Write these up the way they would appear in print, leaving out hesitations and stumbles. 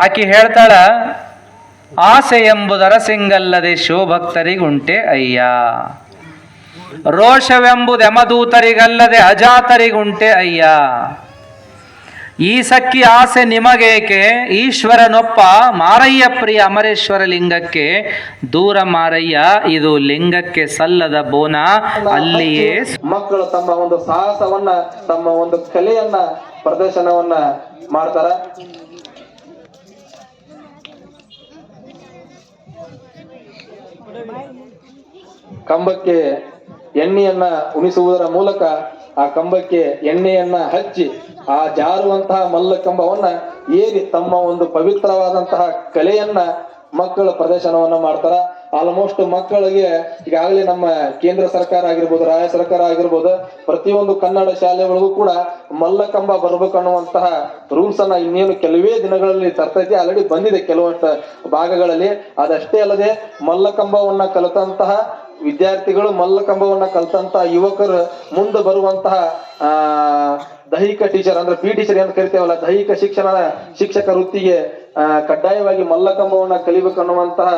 ಆಕೆ ಹೇಳ್ತಾಳ, ಆಸೆ ಎಂಬುದರ ಸಿಂಗಲ್ಲದೆ ಶಿವಭಕ್ತರಿಗುಂಟೆ ಅಯ್ಯ, ರೋಷವೆಂಬುದು ಯಮದೂತರಿಗಲ್ಲದೆ ಅಜಾತರಿಗುಂಟೆ ಅಯ್ಯ. ಈ ಸಖಿ ಆಸೆ ನಿಮಗೇಕೆ, ಈಶ್ವರನೊಪ್ಪ ಮಾರಯ್ಯ ಪ್ರಿಯ ಅಮರೇಶ್ವರ ಲಿಂಗಕ್ಕೆ ದೂರ ಮಾರಯ್ಯ, ಇದು ಲಿಂಗಕ್ಕೆ ಸಲ್ಲದ ಬೋನ ಅಲ್ಲಿಯೇ. ಮಕ್ಕಳು ತಮ್ಮ ಒಂದು ಸಾಹಸವನ್ನ, ತಮ್ಮ ಒಂದು ಕಲೆಯನ್ನ ಪ್ರದರ್ಶನವನ್ನ ಮಾಡ್ತಾರ. ಕಂಬಕ್ಕೆ ಎಣ್ಣೆಯನ್ನ ಉಣಿಸುವುದರ ಮೂಲಕ ಆ ಕಂಬಕ್ಕೆ ಎಣ್ಣೆಯನ್ನ ಹಚ್ಚಿ ಆ ಜಾರುವಂತಹ ಮಲ್ಲ ಕಂಬವನ್ನ ಏರಿ ತಮ್ಮ ಒಂದು ಪವಿತ್ರವಾದಂತಹ ಕಲೆಯನ್ನ ಮಕ್ಕಳ ಪ್ರದರ್ಶನವನ್ನ ಮಾಡ್ತಾರ. ಆಲ್ಮೋಸ್ಟ್ ಮಕ್ಕಳಿಗೆ ಈಗಾಗಲೇ ನಮ್ಮ ಕೇಂದ್ರ ಸರ್ಕಾರ ಆಗಿರ್ಬೋದು, ರಾಜ್ಯ ಸರ್ಕಾರ ಆಗಿರ್ಬೋದು, ಪ್ರತಿಯೊಂದು ಕನ್ನಡ ಶಾಲೆಗಳಿಗೂ ಕೂಡ ಮಲ್ಲಕಂಬ ಬರ್ಬೇಕನ್ನುವಂತಹ ರೂಲ್ಸ್ ಅನ್ನ ಇನ್ನೇನು ಕೆಲವೇ ದಿನಗಳಲ್ಲಿ ತರ್ತೈತಿ. ಆಲ್ರೆಡಿ ಬಂದಿದೆ ಕೆಲವಷ್ಟು ಭಾಗಗಳಲ್ಲಿ. ಅದಷ್ಟೇ ಅಲ್ಲದೆ ಮಲ್ಲಕಂಬವನ್ನ ಕಲಿತಂತಹ ವಿದ್ಯಾರ್ಥಿಗಳು, ಮಲ್ಲಕಂಬವನ್ನ ಕಲಿತಂತಹ ಯುವಕರು ಮುಂದೆ ಬರುವಂತಹ ದೈಹಿಕ ಟೀಚರ್ ಅಂದ್ರೆ ಪಿ ಟೀಚರ್ ಅಂತ ಕರಿತೇವಲ್ಲ, ದೈಹಿಕ ಶಿಕ್ಷಕ ವೃತ್ತಿಗೆ ಕಡ್ಡಾಯವಾಗಿ ಮಲ್ಲಕಂಬವನ್ನ ಕಲಿಬೇಕನ್ನುವಂತಹ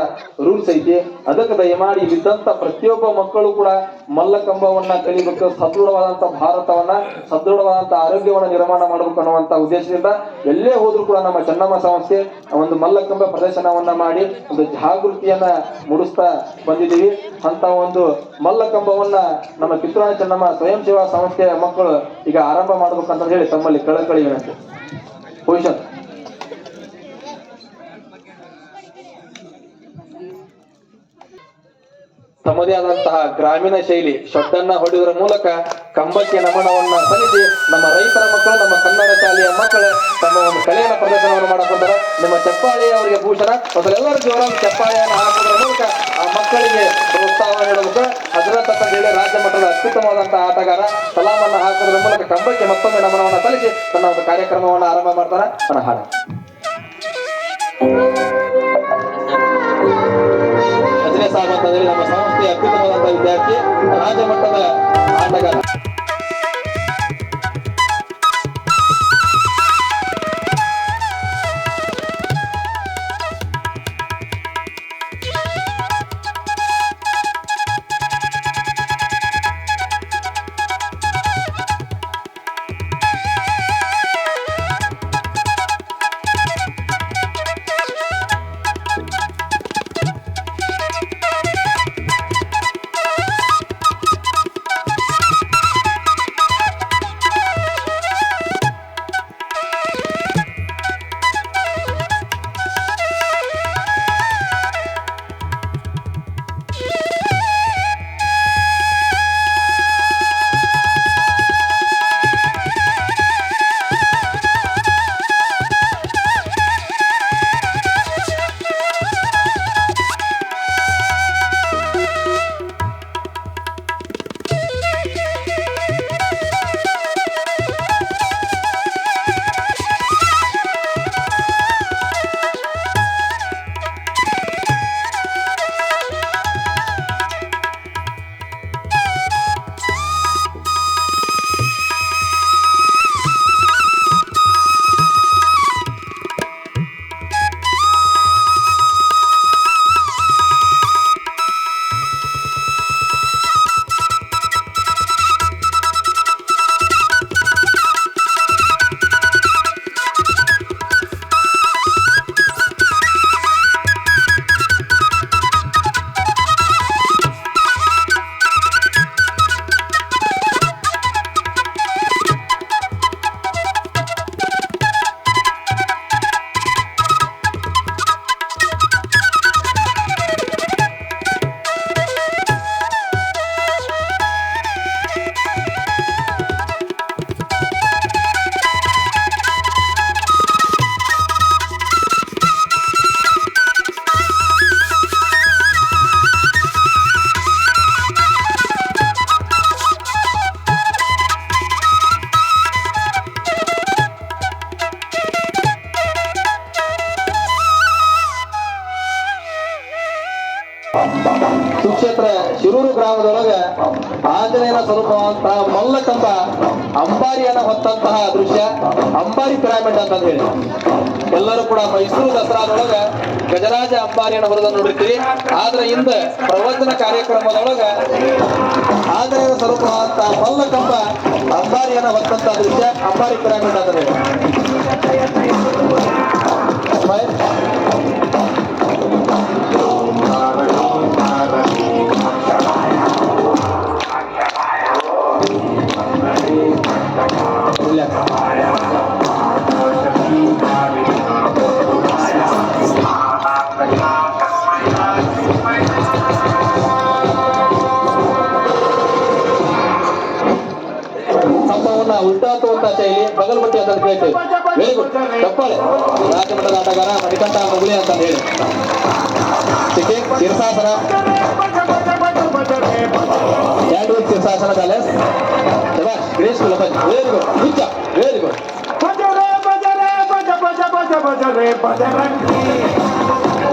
ರೂಲ್ಸ್ ಐತಿ. ಅದಕ್ಕೆ ದಯಮಾಡಿ ಇಲ್ಲಿದ್ದಂತ ಪ್ರತಿಯೊಬ್ಬ ಮಕ್ಕಳು ಕೂಡ ಮಲ್ಲಕಂಬವನ್ನ ಕಲಿಬೇಕು. ಸದೃಢವಾದಂತಹ ಭಾರತವನ್ನ, ಸದೃಢವಾದಂತಹ ಆರೋಗ್ಯವನ್ನ ನಿರ್ಮಾಣ ಮಾಡಬೇಕು ಅನ್ನುವಂತ ಉದ್ದೇಶದಿಂದ ಎಲ್ಲೇ ಹೋದ್ರು ಕೂಡ ನಮ್ಮ ಚೆನ್ನಮ್ಮ ಸಂಸ್ಥೆ ಒಂದು ಮಲ್ಲಕಂಬ ಪ್ರದರ್ಶನವನ್ನ ಮಾಡಿ ಒಂದು ಜಾಗೃತಿಯನ್ನ ಮೂಡಿಸ್ತಾ ಬಂದಿದ್ದೀವಿ. ಅಂತ ಒಂದು ಮಲ್ಲಕಂಬವನ್ನ ನಮ್ಮ ಕಿತ್ತೂರಾಣಿ ಚೆನ್ನಮ್ಮ ಸ್ವಯಂ ಸೇವಾ ಸಂಸ್ಥೆಯ ಮಕ್ಕಳು ಈಗ ಆರಂಭ ಮಾಡ್ಬೇಕಂತ ಹೇಳಿ ತಮ್ಮಲ್ಲಿ ಕಳಕಳಿ ವಿನಂತಿ. ಪೊಸಿಷನ್ ತಮ್ಮದೇ ಆದಂತಹ ಗ್ರಾಮೀಣ ಶೈಲಿ ಶೊಡ್ಡನ್ನ ಹೊಡೆಯುವುದರ ಮೂಲಕ ಕಂಬಕ್ಕೆ ನಮನವನ್ನ ಸಲ್ಲಿಸಿ ನಮ್ಮ ರೈತರ ಮಕ್ಕಳು, ನಮ್ಮ ಕನ್ನಡ ಶಾಲೆಯ ಮಕ್ಕಳು ತಮ್ಮ ಒಂದು ಕಲೆಯ ಪ್ರದರ್ಶನವನ್ನು ಮಾಡಕೊಂಡಾರ. ನಿಮ್ಮ ಚಪ್ಪಾಳಿ ಅವರಿಗೆ ಭೂಷಣ. ಮೊದಲೆಲ್ಲರೂ ಜೋರಾಗಿ ಚಪ್ಪಾಳಿಯನ್ನು ಹಾಕುವುದರ ಮೂಲಕ ಆ ಮಕ್ಕಳಿಗೆ ಪ್ರೋತ್ಸಾಹ ನೀಡಬೇಕು. ಹಜರತ್ ಅಂತ ಹೇಳಿ ರಾಜ್ಯ ಮಟ್ಟದ ಅತ್ಯುತ್ತಮವಾದಂತಹ ಆಟಗಾರ ಸಲಾಮನ್ನ ಹಾಕುವುದರ ಮೂಲಕ ಕಂಬಕ್ಕೆ ಮತ್ತೊಮ್ಮೆ ನಮನವನ್ನ ಸಲ್ಲಿಸಿ ತನ್ನ ಒಂದು ಕಾರ್ಯಕ್ರಮವನ್ನು ಆರಂಭ ಮಾಡ್ತಾರ. ನನ್ನ ಹಾಡು ಸಾಬ್ ಅಂತ ಹೇಳಿ ನಮ್ಮ ಸಂಸ್ಥೆಯ ಅತ್ಯುತ್ತಮವಾದಂತಹ ವಿದ್ಯಾರ್ಥಿ, ರಾಜ್ಯ ಮಟ್ಟದ ಆಟಗಾರ. ಸ್ವರೂಪವಂತಹ ಮಲ್ಲಕಂಬ ಅಂಬಾರಿಯನ್ನ ಹೊತ್ತಂತಹ ದೃಶ್ಯ ಅಂಬಾರಿ ಪಿರಾಮಿಡ್ ಅಂತ ಹೇಳಿ ಎಲ್ಲರೂ ಕೂಡ ಮೈಸೂರು ದಸರಾದೊಳಗ ಗಜರಾಜ ಅಂಬಾರಿಯನ್ನು ಹೊರದ ನೋಡಿರ್ತೀವಿ. ಆದ್ರೆ ಇಂದ ಪ್ರವಚನ ಕಾರ್ಯಕ್ರಮದೊಳಗ ಆಂಜನೇಯ ಸ್ವರೂಪವಂತಹ ಮಲ್ಲಕಂಬ ಅಂಬಾರಿಯನ್ನ ಹೊತ್ತಂತಹ ದೃಶ್ಯ ಅಂಬಾರಿ ಪಿರಾಮಿಡ್ ಅಂತ ಹೇಳಿ. ಉಲ್ಟಾತುವಂತ ಶೈಲಿ ಬಗಲ್ಬಟ್ಟಿ ಅಂತ ಕೇಳ್ತೇವೆ. Very good. ತಪ್ಪಾಳೆ ರಾಜಮಠದ ಆಟಗಾರ ಮಣಿಕಂಠ ಮುಗುಳಿ ಅಂತ ಹೇಳಿ. Shirshasana 2 week shirshasana balance. Grace very good. Good job. Very good.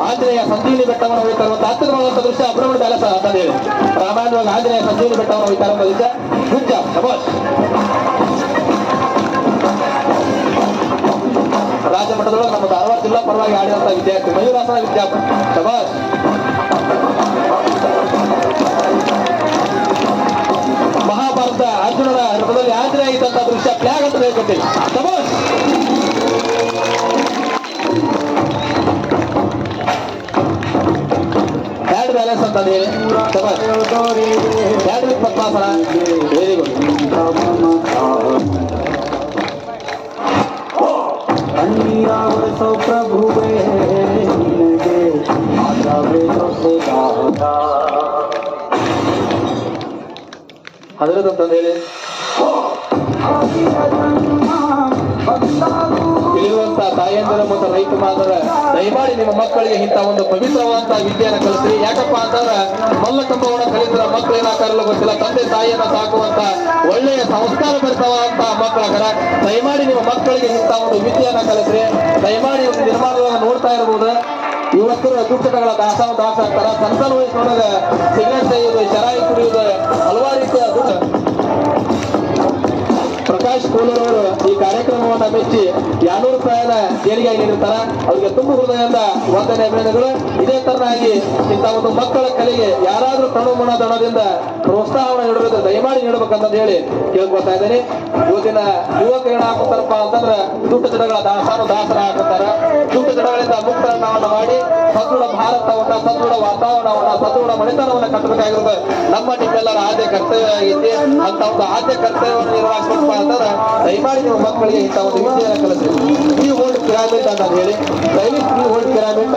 Anjaneya Sanjeevini ಬೆಟ್ಟವನ್ನು ಹೋಗ್ತಾರಂತ ಹತ್ತಿರವಾದಂತ ದೃಶ್ಯ ಅಬ್ರಹ್ಮಣ ಬ್ಯಾಲೆನ್ಸ್ ಅಂತ ಹೇಳಿ. ರಾಮಾಯಣವಾಗಿ ಆಂಜನೇಯ ಸಂಜೀವಿನಿ ಬೆಟ್ಟವನ್ನು ಹೋಗ್ತಾರಂತ ದೃಶ್ಯ. Good job. ಶಬಾಷ್. ರಾಜ್ಯ ಮಟ್ಟದೊಳಗೆ ನಮ್ಮ ಧಾರವಾಡ ಜಿಲ್ಲಾ ಪರವಾಗಿ ಆಡಿದಂತ ವಿದ್ಯಾರ್ಥಿ ಮಯೂರಾಸನ ವಿದ್ಯಾರ್ಥಿ. ಶಬಾಷ್. ಮಹಾಭಾರತ ಅರ್ಜುನನ ರಥದಲ್ಲಿ ಆಂಜನೇಯ ಇದ್ದಂತ ದೃಶ್ಯ ಫ್ಲಾಗ್ ಅಂತ ಹೇಳ್ಕೊತೀವಿ. ಶಬಾಷ್. ಹ್ಯಾಂಡ್ ಬ್ಯಾಲೆನ್ಸ್ ಅಂತ ಹೇಳಿ. ಶಬಾಷ್. Hand with padmasana. Very good. ಪ್ರಭುವೇ ಅದರದಂತ ಹೇಳಿ ಇಲ್ಲಿರುವಂತ ತಾಯಂದಿರ ಮತ್ತು ರೈತ ಮಾದರ ದಯಮಾಡಿ ನಿಮ್ಮ ಮಕ್ಕಳಿಗೆ ಇಂಥ ಒಂದು ಪವಿತ್ರವಾದಂತಹ ವಿದ್ಯೆಯನ್ನು ಕಲಿಸ್ರಿ. ಯಾಕಪ್ಪ ಅಂತಂದ್ರ ಮಲ್ಲಕಂಬವನ್ನ ಕಲಿತರ ಮಕ್ಕಳು ಏನಾಕಾರಲ್ಲ ಗೊತ್ತಿಲ್ಲ, ತಂದೆ ತಾಯಿಯನ್ನ ಸಾಕುವಂತ ಒಳ್ಳೆಯ ಸಂಸ್ಕಾರ ಭರಿತವಾದಂತಹ ಮಕ್ಕಳಾಗರ ದಯಮಾಡಿ ನಿಮ್ಮ ಮಕ್ಕಳಿಗೆ ಇಂಥ ಒಂದು ವಿದ್ಯೆಯನ್ನ ಕಲಿಸ್ರಿ. ದಯಮಾಡಿ ಒಂದು ನಿರ್ಮಾಣಗಳನ್ನು ನೋಡ್ತಾ ಇರ್ಬೋದು. ಯುವಕರು ದುಃಖಗಳ ದಾಸ ಆಗ್ತಾರ. ಸಣ್ಣ ವಯಸ್ಸಿನೊಳಗ ಸಿಗರೇಟ್ ತೆಗೆಯುವುದು, ಚರಾಯಿ ಕುಡಿಯುವುದು, ಹಲವಾರು ರೀತಿಯ ದುಡ್ಡು. ಪ್ರಕಾಶ್ ಕೋಲೂರ್ ಅವರು ಈ ಕಾರ್ಯಕ್ರಮವನ್ನ ಮೆಚ್ಚಿ 200 ರೂಪಾಯಿನ ದೇಣಿಗೆಯಾಗಿ ನೀಡಿರ್ತಾರ. ಅವರಿಗೆ ತುಂಬ ಹೃದಯದ ವಂದನೆ ಅಭಿನಂದನೆಗಳು. ಇದೇ ತರನಾಗಿ ಇಂಥ ಒಂದು ಮಕ್ಕಳ ಕಲೆಗೆ ಯಾರಾದ್ರೂ ತನುಮನ ದಣದಿಂದ ಪ್ರೋತ್ಸಾಹವನ್ನು ನೀಡಬೇಕು, ದಯಮಾಡಿ ನೀಡಬೇಕಂತ ಹೇಳಿ ಕೇಳ್ಕೊತಾ ಇದ್ದೇನೆ. ಇವತ್ತಿನ ಯುವಕರು ಏನಾಗ್ತಾರಪ್ಪ ಅಂತಂದ್ರ ದುಡ್ಡು ಜಡಗಳ ದಾಸರ ಹಾಕುತ್ತಾರ. ದುಡ್ಡು ಜಡಗಳಿಂದ ಮುಕ್ತರನ್ನವನ್ನು ಮಾಡಿ ಸದೃಢ ಭಾರತವನ್ನ, ಸದೃಢ ವಾತಾವರಣವನ್ನ, ಸದೃಢ ಮನೆತನವನ್ನ ಕಟ್ಟಬೇಕಾಗಿರೋದು ನಮ್ಮ ನಿಮ್ಮೆಲ್ಲರ ಆದ್ಯ ಕರ್ತವ್ಯ ಆಗೈತಿ. ಅಂತ ಒಂದು ಆದ್ಯ ಕರ್ತವ್ಯವನ್ನು ನಿರ್ವಹಿಸಬೇಕು ಅಂತಂದ್ರೆ ದಯಮಾಡಿ ನಿಮ್ಮ ಮಕ್ಕಳಿಗೆ ಇಂಥ ಒಂದು ವಿದ್ಯೆಯನ್ನು ಕಲಿಸ್ರಿ. ಈ ಹೋಲ್ಡ್ ಪಿರಾಮಿಡ್ ಅಂತ ಹೇಳಿ ದಯವಿಟ್ಟು ಈ ಹೋಲ್ಡ್ ಪಿರಾಮಿಡ್